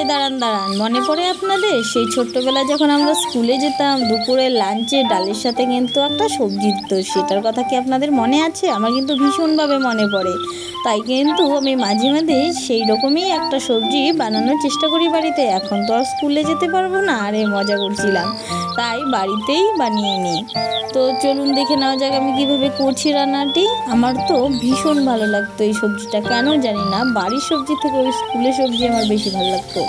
আরে দাঁড়ান দাঁড়ান, মনে পড়ে আপনাদের সেই ছোট্টবেলায় যখন আমরা স্কুলে যেতাম, দুপুরে লাঞ্চে ডালের সাথে কিন্তু একটা সবজি দিত, সেটার কথা কি আপনাদের মনে আছে? আমার কিন্তু ভীষণভাবে মনে পড়ে। তাই কিন্তু আমি মাঝে মাঝে সেই রকমই একটা সবজি বানানোর চেষ্টা করি বাড়িতে। এখন তো আর স্কুলে যেতে পারবো না, আরে মজা করছিলাম, তাই বাড়িতেই বানিয়ে নিই। তো চলুন দেখে নেওয়া যাক আমি কীভাবে করছি রান্নাটি। আমার তো ভীষণ ভালো লাগতো এই সবজিটা, কেন জানি না, বাড়ির সবজি থেকে ওই স্কুলের সবজি আমার বেশি ভালো লাগতো।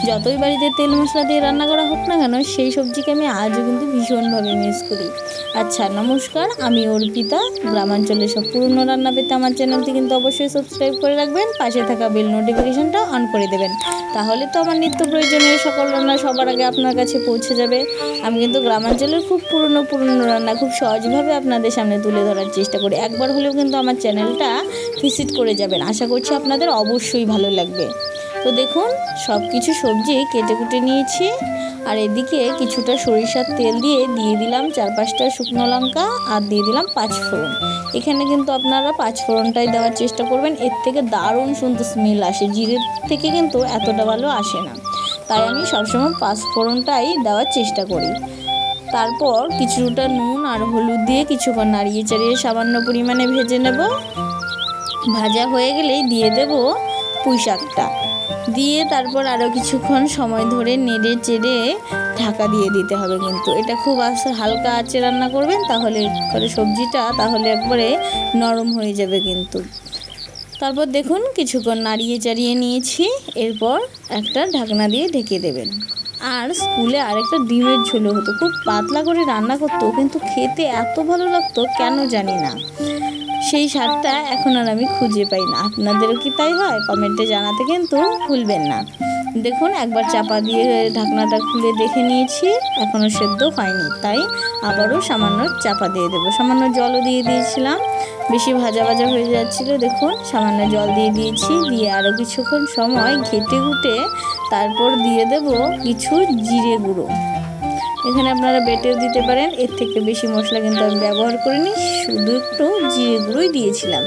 যতই বাড়িতে তেল মশলা দিয়ে রান্না করা হোক না কেন, সেই সবজিকে আমি আজও কিন্তু ভীষণভাবে মিস করি। আচ্ছা নমস্কার, আমি অর্পিতা। গ্রামাঞ্চলের সব পুরনো রান্না পেতে আমার চ্যানেলটি কিন্তু অবশ্যই সাবস্ক্রাইব করে রাখবেন, পাশে থাকা বেল নোটিফিকেশনটা অন করে দেবেন, তাহলে তো আমার নিত্য প্রয়োজনীয় সকল রান্না সবার আগে আপনার কাছে পৌঁছে যাবে। আমি কিন্তু গ্রামাঞ্চলের খুব পুরনো রান্না খুব সহজভাবে আপনাদের সামনে তুলে ধরার চেষ্টা করি। একবার হলেও কিন্তু আমার চ্যানেলটা ভিজিট করে যাবেন, আশা করছি আপনাদের অবশ্যই ভালো লাগবে। তো দেখুন, সব কিছু সবজি কেটে কুটে নিয়েছি, আর এদিকে কিছুটা সরিষার তেল দিয়ে দিলাম 4-5টা শুকনো লঙ্কা, আর দিয়ে দিলাম 5 ফোড়ন। এখানে কিন্তু আপনারা 5 ফোড়নটাই দেওয়ার চেষ্টা করবেন, এর থেকে দারুণ সুন্দর স্মেল আসে, জিরের থেকে কিন্তু এতটা ভালো আসে না, তাই আমি সবসময় 5 ফোড়নটাই দেওয়ার চেষ্টা করি। তারপর কিছুটা নুন আর হলুদ দিয়ে কিছুক্ষণ নাড়িয়ে চাড়িয়ে সামান্য পরিমাণে ভেজে নেব। ভাজা হয়ে গেলেই দিয়ে দেব পুঁই শাকটা, দিয়ে তারপর আরও কিছুক্ষণ সময় ধরে নেড়ে চেড়ে ঢাকা দিয়ে দিতে হবে। কিন্তু এটা খুব হালকা আঁচে রান্না করবেন, তাহলে করে সবজিটা তাহলে একবারে নরম হয়ে যাবে কিন্তু। তারপর দেখুন কিছুক্ষণ নাড়িয়ে চাড়িয়ে নিয়েছি, এরপর একটা ঢাকনা দিয়ে ঢেকে দেবেন। আর স্কুলে আরেকটা ডিমের ঝোলও হতো, খুব পাতলা করে রান্না করতো, কিন্তু খেতে এত ভালো লাগতো কেন জানি না, সেই স্বাদটা এখন আর আমি খুঁজে পাই না। আপনাদেরও কি তাই হয়? কমেন্টে জানাতে কিন্তু ভুলবেন না। দেখুন একবার চাপা দিয়ে ঢাকনাটা খুলে দেখে নিয়েছি, এখনও সেদ্ধ হয়নি, তাই আবারও সামান্য চাপা দিয়ে দেবো। সামান্য জলও দিয়ে দিয়েছিলাম, বেশি ভাজা ভাজা হয়ে যাচ্ছিলো। দেখুন সামান্য জল দিয়ে দিয়েছি, দিয়ে আরও কিছুক্ষণ সময় ঘেটে ঘুটে তারপর দিয়ে দেব কিছু জিরে গুঁড়ো। এখানে আপনারা বেটেও দিতে পারেন, এর থেকে বেশি মশলা কিন্তু আমি ব্যবহার করিনি, শুধু একটু জিরে গুঁড়োই দিয়েছিলাম।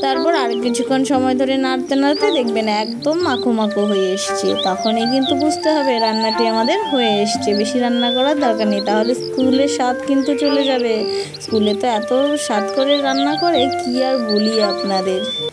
তারপর আর কিছুক্ষণ সময় ধরে নাড়তে নাড়তে দেখবেন একদম মাখো মাখো হয়ে এসছে, তখনই কিন্তু বুঝতে হবে রান্নাটি আমাদের হয়ে এসছে। বেশি রান্না করার দরকার নেই, তাহলে স্কুলের স্বাদ কিন্তু চলে যাবে। স্কুলে তো এত স্বাদ করে রান্না করে, কি আর বলি আপনাদের।